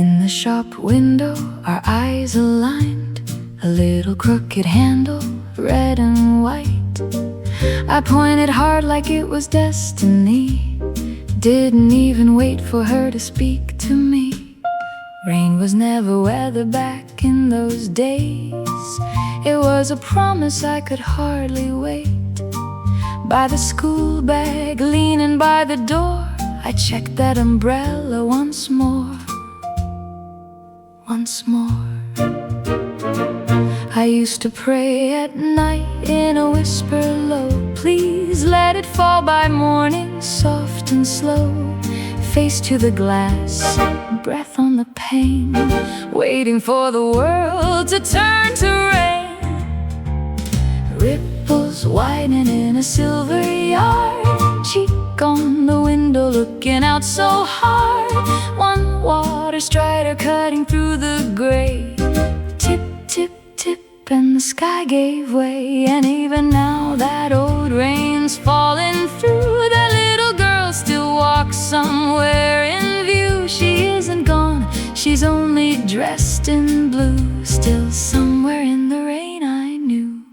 In the shop window, our eyes aligned, a little crooked handle, red and white. I pointed hard like it was destiny, didn't even wait for her to speak to me. Rain was never weather back in those days. It was a promise I could hardly wait. By the school bag, leaning by the door, I checked that umbrella once more. Once more. I used to pray at night in a whisper low, please let it fall by morning, soft and slow. Face to the glass, breath on the pane, waiting for the world to turn to rain. Ripples widening in a silver yard, cheek on the window looking out so hard. One water strider cutting through the gray. Tip, tip, tip, and the sky gave way. And even now that old rain's falling through, that little girl still walks somewhere in view. She isn't gone, she's only dressed in blue. Still somewhere in the rain I knew.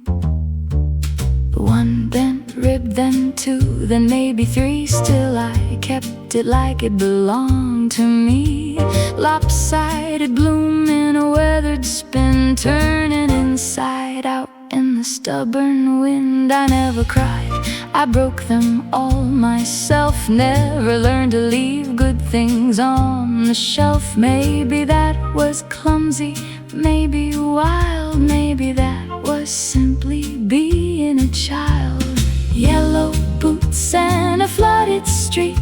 One bent rib, then two, then maybe three. Still I kept it like it belonged to me. Lopsided bloom in a weathered spin, turning inside out in the stubborn wind. I never cried, I broke them all myself. Never learned to leave good things on the shelf. Maybe that was clumsy, maybe wild, maybe that was simply being a child. Yellow boots and a flooded street,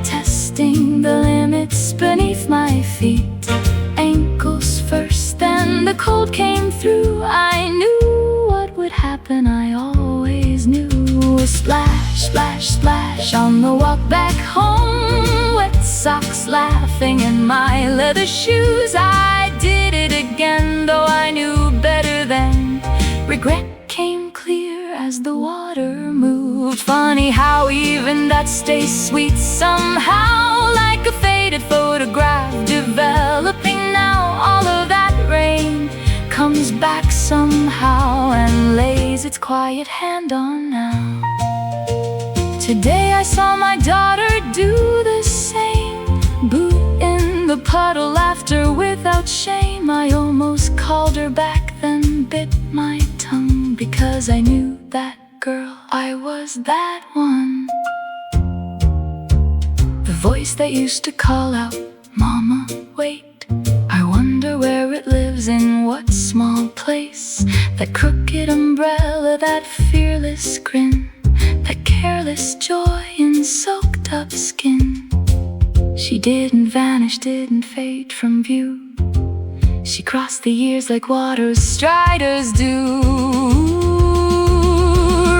testing the limits beneath my feet. Ankles first, then the cold came through. I knew what would happen, I always knew. Splash, splash, splash on the walk back home. Wet socks laughing in my leather shoes. I did it again, though I knew better then. Regret came clear as the water moved. Funny how even that stays sweet somehow, like a faded photograph developing now. All of that rain comes back somehow and lays its quiet hand on now. Today I saw my daughter do the same, boot in the puddle, laughter without shame. I almost called her back, then bit my tongue, because I knew that girl, I was that one. The voice that used to call out, "Mama, wait." I wonder where it lives, in what small place. That crooked umbrella, that fearless grin, that careless joy in soaked up skin. She didn't vanish, didn't fade from view. She crossed the years like water striders do.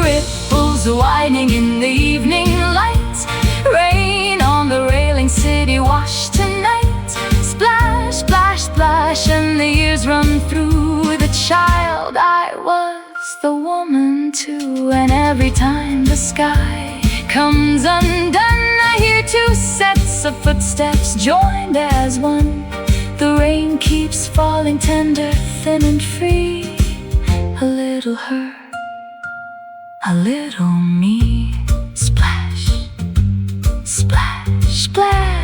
Ripples widening in the evening light, rain on the railing, city washed tonight. Splash, splash, splash, and the years run through. The child I was, the woman too. And every time the sky comes undone, I hear two sets of footsteps joined as one. The rain keeps falling tender, thin and free. A little her, a little me. Splash, splash, splash.